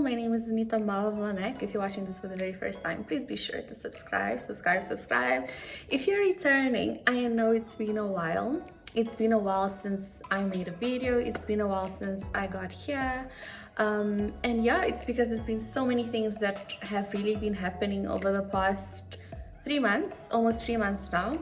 My name is Anita Malavlanek. If you're watching this for the very first time, please be sure to subscribe. If you're returning, I know it's been a while. It's been a while since I made a video. It's been a while since I got here. And yeah, it's because there's been so many things that have really been happening over the past 3 months, almost 3 months now.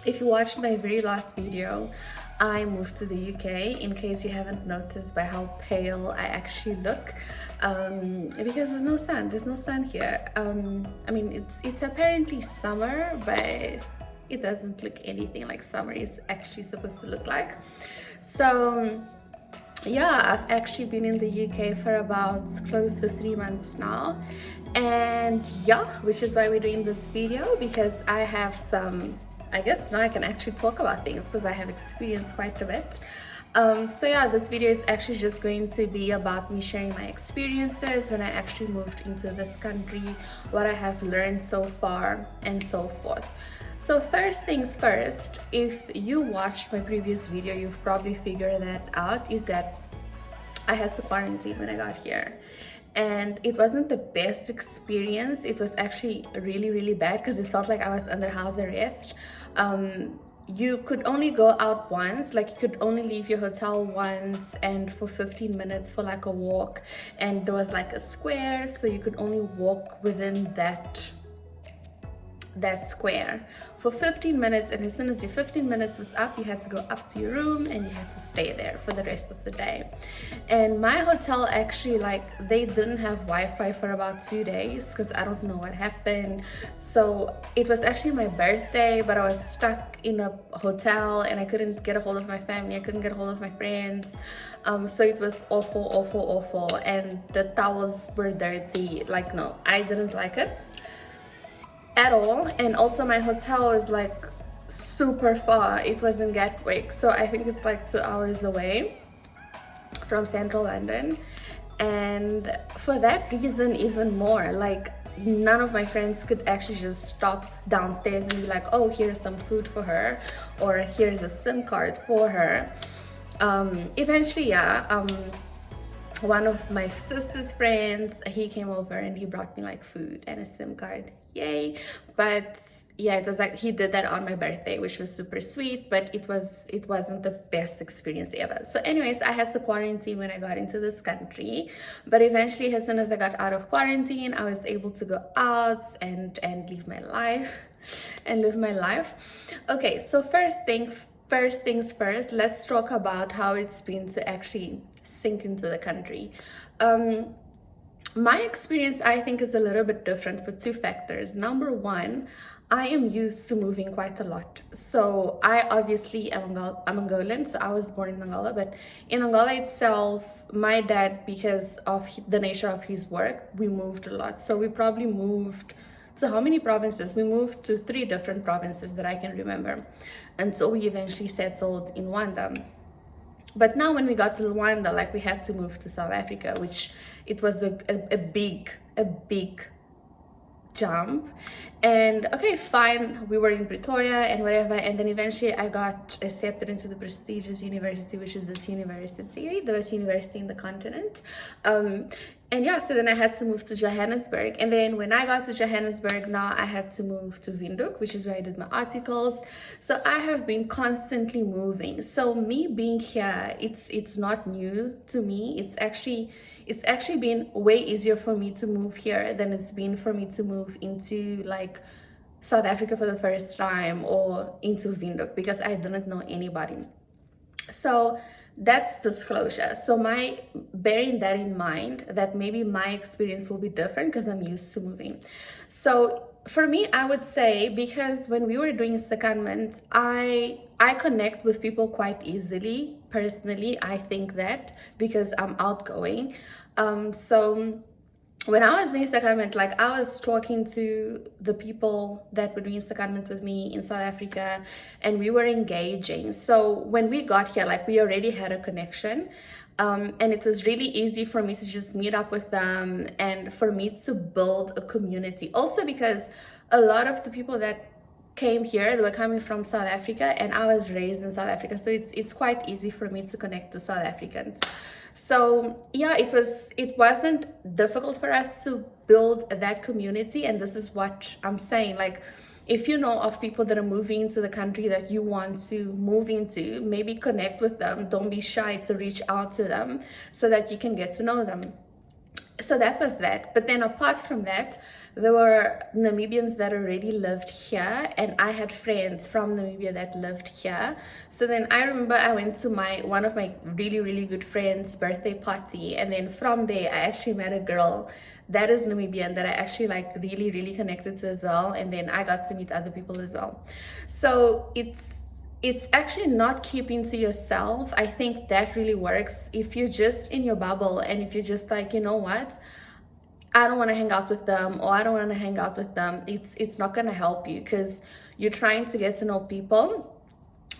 If you watched my very last video, I moved to the UK, in case you haven't noticed by how pale I actually look, because there's no sun here. I mean, it's apparently summer, but it doesn't look anything like summer is actually supposed to look like. So yeah, I've actually been in the UK for about close to 3 months now, and yeah, which is why we're doing this video, because I have some, I guess now I can actually talk about things because I have experienced quite a bit. So yeah, this video is actually just going to be about me sharing my experiences when I actually moved into this country, what I have learned so far, and so forth. So first things first, if you watched my previous video, you've probably figured that out, is that I had to quarantine when I got here. And it wasn't the best experience. It was actually really bad because it felt like I was under house arrest. You could only go out once, like you could only leave your hotel once and for 15 minutes for like a walk, and there was like a square, so you could only walk within that square for 15 minutes, and as soon as your 15 minutes was up, you had to go up to your room and you had to stay there for the rest of the day. And my hotel actually, like, they didn't have Wi-Fi for about 2 days because I don't know what happened. So it was actually my birthday, but I was stuck in a hotel and I couldn't get a hold of my family, I couldn't get a hold of my friends. So it was awful, and the towels were dirty. Like, no, I didn't like it at all. And also my hotel is like super far. It was in Gatwick, so I think it's like 2 hours away from central London. And for that reason, even more, like, none of my friends could actually just stop downstairs and be like, oh, here's some food for her, or here's a SIM card for her. Eventually, one of my sister's friends, he came over and he brought me like food and a SIM card, yay. But yeah, it was like, he did that on my birthday, which was super sweet, but it wasn't the best experience ever. So anyways, I had to quarantine when I got into this country, but eventually, as soon as I got out of quarantine, I was able to go out and live my life Okay, so first things first, let's talk about how it's been to actually sink into the country. My experience, I think, is a little bit different for two factors. Number one, I am used to moving quite a lot. So I obviously am Angolan, so I was born in Angola, but in Angola itself, my dad, because of the nature of his work, we moved a lot. So we probably moved to how many provinces? We moved to 3 different provinces that I can remember until we eventually settled in Luanda. But now when we got to Luanda, like, we had to move to South Africa, which it was a big jump. And okay, fine, we were in Pretoria and whatever, and then eventually I got accepted into the prestigious university, which is the university, the best university in the continent. And yeah, so then I had to move to Johannesburg, and then when I got to Johannesburg, now I had to move to Windhoek, which is where I did my articles. So I have been constantly moving. So me being here, it's not new to me. It's actually been way easier for me to move here than it's been for me to move into like South Africa for the first time, or into Windhoek, because I didn't know anybody. So that's disclosure. So bearing that in mind, that maybe my experience will be different because I'm used to moving. So for me, I would say, because when we were doing secondment, I connect with people quite easily. Personally, I think that because I'm outgoing. So when I was doing secondment, like, I was talking to the people that were doing secondment with me in South Africa, and we were engaging. So when we got here, like, we already had a connection, and it was really easy for me to just meet up with them and for me to build a community. Also because a lot of the people that came here, they were coming from South Africa, and I was raised in South Africa, so it's quite easy for me to connect to South Africans. So yeah, it wasn't difficult for us to build that community. And this is what I'm saying, like, if you know of people that are moving into the country that you want to move into, maybe connect with them. Don't be shy to reach out to them so that you can get to know them. So that was that. But then apart from that, there were Namibians that already lived here, and I had friends from Namibia that lived here. So then I remember I went to my one of my really good friends' birthday party, and then from there I actually met a girl that is Namibian that I actually like really connected to as well, and then I got to meet other people as well. So it's actually not keeping to yourself. I think that really works if you're just in your bubble, and if you're just like, you know what, I don't want to hang out with them, or I don't want to hang out with them. It's not going to help you, because you're trying to get to know people.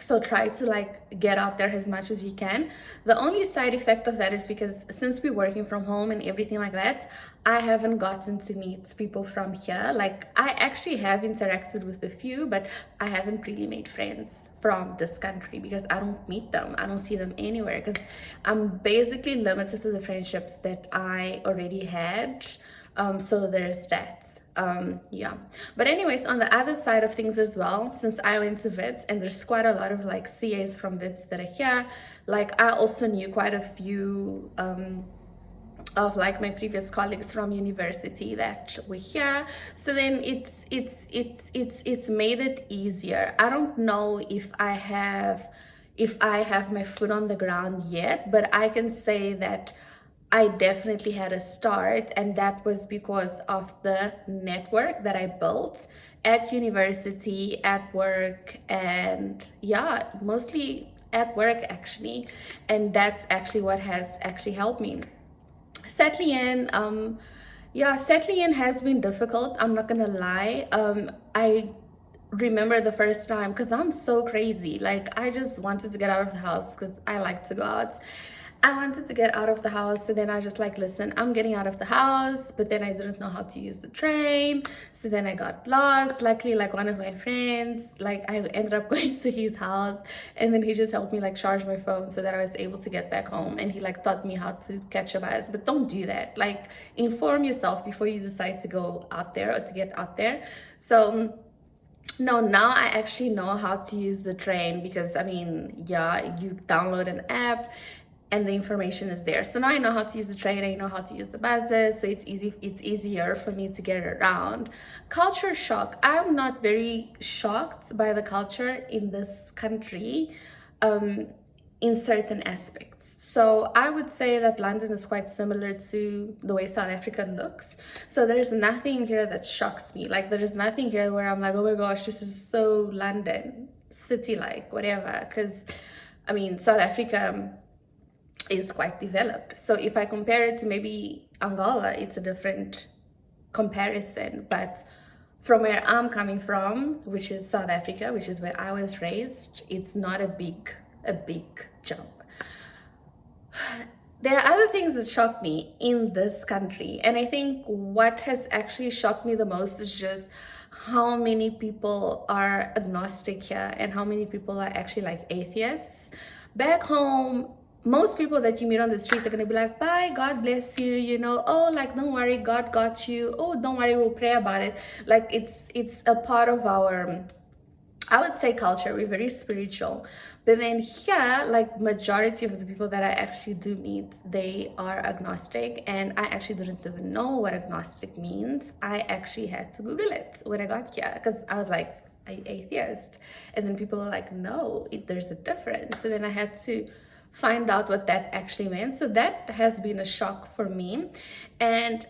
So try to like get out there as much as you can. The only side effect of that is because since we're working from home and everything like that, I haven't gotten to meet people from here. Like, I actually have interacted with a few, but I haven't really made friends from this country because I don't meet them. I don't see them anywhere, because I'm basically limited to the friendships that I already had. So there's that. Yeah, but anyways, on the other side of things as well, since I went to Wits, and there's quite a lot of like CAs from Wits that are here, like I also knew quite a few of like my previous colleagues from university that were here. So then it's made it easier. I don't know if I have my foot on the ground yet, but I can say that I definitely had a start, and that was because of the network that I built at university, at work, and yeah, mostly at work actually. And that's actually what has actually helped me. Settling in, yeah, settling in has been difficult. I'm not gonna lie. I remember the first time, because I'm so crazy, like I just wanted to get out of the house because I like to go out. I wanted to get out of the house, so then I just like, listen, I'm getting out of the house, but then I didn't know how to use the train, so then I got lost. Luckily, like one of my friends, like I ended up going to his house, and then he just helped me like charge my phone so that I was able to get back home, and he like taught me how to catch a bus. But don't do that, like inform yourself before you decide to go out there or to get out there. So no, now I actually know how to use the train, because I mean, yeah, you download an app and the information is there. So now I know how to use the train, I know how to use the buses, so it's easier for me to get around. Culture shock. I'm not very shocked by the culture in this country, in certain aspects. So I would say that London is quite similar to the way South Africa looks. So there's nothing here that shocks me. Like, there is nothing here where I'm like, oh my gosh, this is so London city like, whatever. Because I mean, South Africa is quite developed. So if I compare it to maybe Angola, it's a different comparison. But from where I'm coming from, which is South Africa, which is where I was raised, it's not a big jump. There are other things that shock me in this country, and I think what has actually shocked me the most is just how many people are agnostic here and how many people are actually like atheists. Back home, most people that you meet on the street are gonna be like, bye, God bless you, you know, oh, like, don't worry, God got you, oh, don't worry, we'll pray about it. Like, it's a part of our, I would say, culture. We're very spiritual. But then here, like, majority of the people that I actually do meet, they are agnostic, and I actually didn't even know what agnostic means. I actually had to Google it when I got here, because I was like, atheist, and then people are like, no, there's a difference. So then I had to find out what that actually meant. So that has been a shock for me. And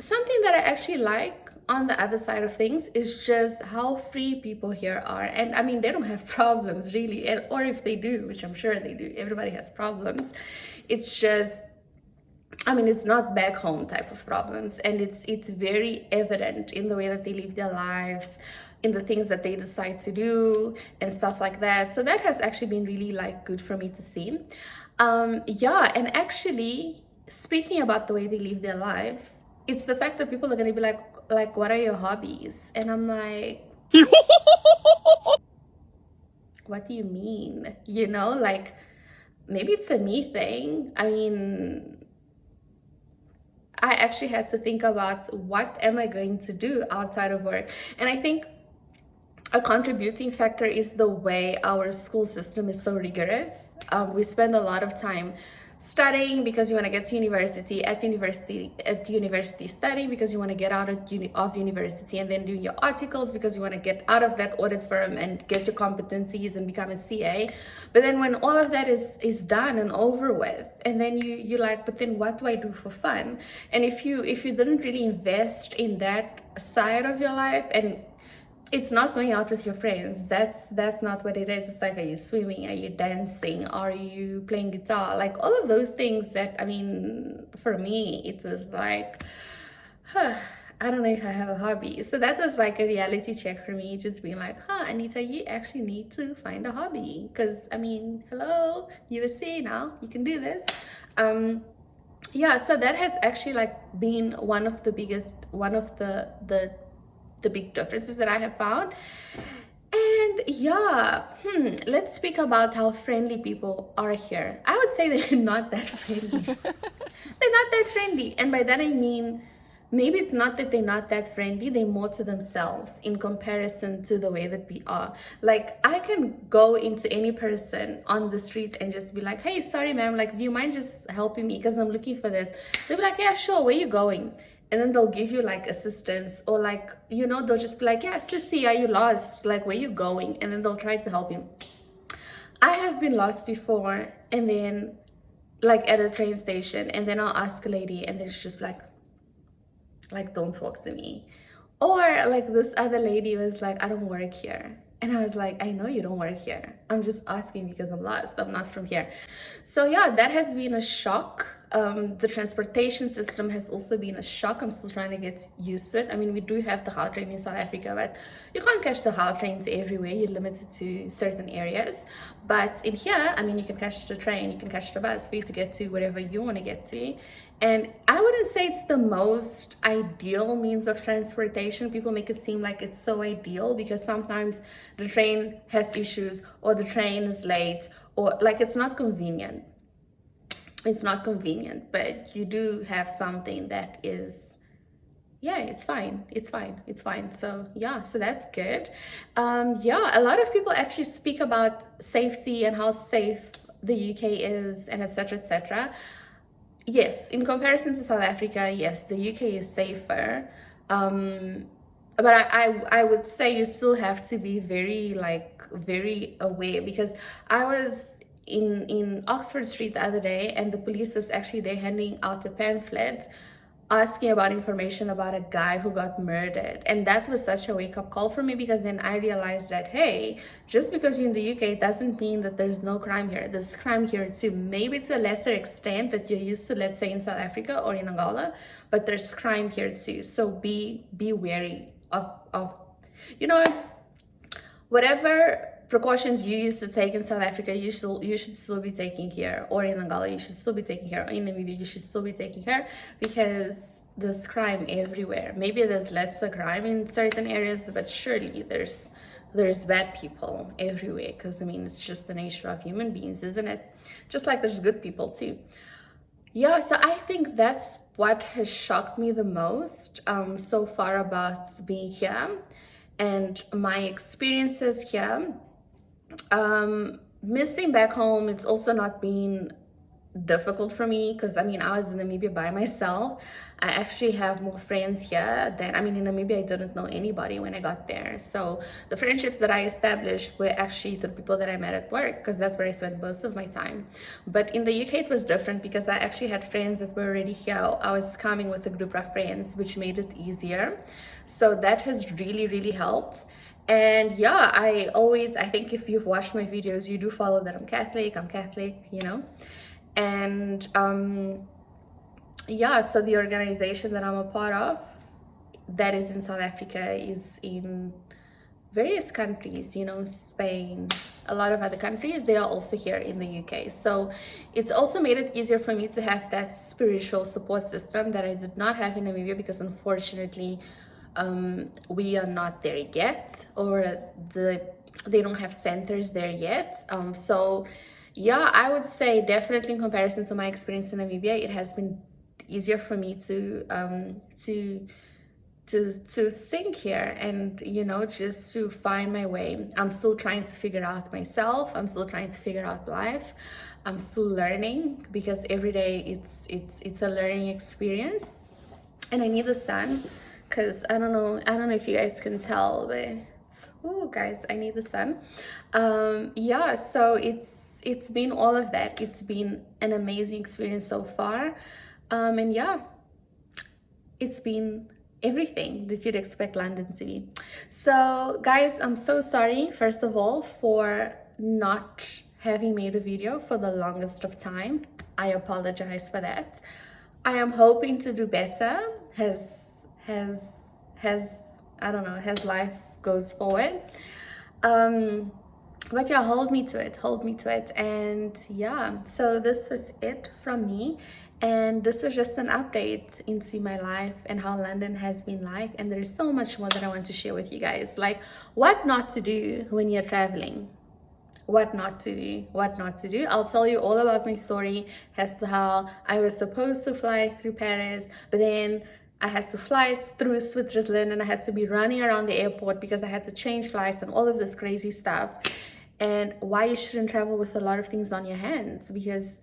something that I actually like on the other side of things is just how free people here are. And I mean, they don't have problems really, and or if they do, which I'm sure they do, everybody has problems. It's just, I mean, it's not back home type of problems, and it's very evident in the way that they live their lives, in the things that they decide to do and stuff like that. So that has actually been really like good for me to see. Yeah, and actually speaking about the way they live their lives, it's the fact that people are gonna be like, what are your hobbies? And I'm like, what do you mean? You know, like, maybe it's a me thing. I mean, I actually had to think about what am I going to do outside of work. And I think a contributing factor is the way our school system is so rigorous. We spend a lot of time studying because you want to get to university, at university studying because you want to get out of university, and then doing your articles because you want to get out of that audit firm and get your competencies and become a CA. But then when all of that is done and over with, and then you're like, but then what do I do for fun? And if you didn't really invest in that side of your life, and it's not going out with your friends, that's not what it is. It's like, are you swimming, are you dancing, are you playing guitar, like all of those things that, I mean, for me it was like, I don't know if I have a hobby. So that was like a reality check for me, just being like, Anita, you actually need to find a hobby, because I mean, hello, USA now, you can do this. Yeah, so that has actually like been one of the big differences that I have found. And yeah, let's speak about how friendly people are here. I would say they're not that friendly. They're not that friendly. And by that I mean, maybe it's not that they're not that friendly, they're more to themselves in comparison to the way that we are. Like, I can go into any person on the street and just be like, hey, sorry ma'am, like, do you mind just helping me because I'm looking for this? They'll be like, yeah, sure, where you going? And then they'll give you like assistance, or like, you know, they'll just be like, yeah, sissy, are you lost? Like, where you going? And then they'll try to help you. I have been lost before, and then like at a train station, and then I'll ask a lady and then she's just like, don't talk to me. Or like this other lady was like, I don't work here. And I was like, I know you don't work here. I'm just asking because I'm lost. I'm not from here. So yeah, that has been a shock. The transportation system has also been a shock. I'm still trying to get used to it. I mean, we do have the Gautrain in South Africa, but you can't catch the Gautrains everywhere. You're limited to certain areas. But in here, I mean, you can catch the train, you can catch the bus for you to get to wherever you want to get to. And I wouldn't say it's the most ideal means of transportation. People make it seem like it's so ideal because sometimes the train has issues, or the train is late, or like it's not convenient. It's not convenient, but you do have something that is, yeah, it's fine. So yeah, so that's good. Yeah, a lot of people actually speak about safety and how safe the UK is, and etc, etc. Yes, in comparison to South Africa, yes, the UK is safer. But I would say you still have to be very aware, because I was in Oxford Street the other day, and the police was actually there handing out a pamphlet asking about information about a guy who got murdered. And that was such a wake-up call for me, because then I realized that, hey, just because you're in the UK, it doesn't mean that there's no crime here. There's crime here too, maybe to a lesser extent that you're used to, let's say in South Africa or in Angola, but there's crime here too. So be wary of you know, whatever precautions you used to take in South Africa, you should still be taking here, or in Angola you should still be taking here, or in Namibia you should still be taking here, because there's crime everywhere. Maybe there's less crime in certain areas, but surely there's bad people everywhere, because I mean, it's just the nature of human beings, isn't it? Just like there's good people too. Yeah, so I think that's what has shocked me the most so far about being here and my experiences here. Missing back home, it's also not been difficult for me, because I mean, I was in Namibia by myself. I actually have more friends here than, I mean, in Namibia I didn't know anybody when I got there. So the friendships that I established were actually the people that I met at work, because that's where I spent most of my time. But in the UK it was different, because I actually had friends that were already here. I was coming with a group of friends, which made it easier. So that has really helped. And yeah, I think if you've watched my videos, you do follow that I'm Catholic, you know. And yeah, so the organization that I'm a part of that is in South Africa is in various countries, you know, Spain, a lot of other countries. They are also here in the UK. So it's also made it easier for me to have that spiritual support system that I did not have in Namibia, because unfortunately we are not there yet, or they don't have centers there yet. So Yeah, I would say definitely in comparison to my experience in Namibia, it has been easier for me to sink here, and just to find my way. I'm still trying to figure out myself. I'm still trying to figure out life. I'm still learning, because every day it's a learning experience. And I need the sun, because I don't know if you guys can tell, but oh guys, I need the sun. Yeah, so it's been all of that. It's been an amazing experience so far. And yeah, it's been everything that you'd expect London to be. So guys, I'm so sorry, first of all, for not having made a video for the longest of time. I apologize for that. I am hoping to do better has has I don't know, as life goes forward. But yeah, hold me to it. And yeah, so this was it from me, and this was just an update into my life and how London has been like. And there's so much more that I want to share with you guys, like what not to do when you're traveling, what not to do, what not to do. I'll tell you all about my story as to how I was supposed to fly through Paris, but then I had to fly through Switzerland, and I had to be running around the airport because I had to change flights and all of this crazy stuff. And why you shouldn't travel with a lot of things on your hands, because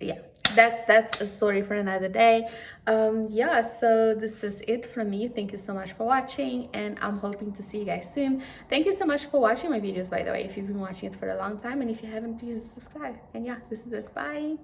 yeah, that's a story for another day. Yeah, so this is it from me. Thank you so much for watching, and I'm hoping to see you guys soon. Thank you so much for watching my videos, by the way, if you've been watching it for a long time, and if you haven't, please subscribe. And yeah, this is it. Bye.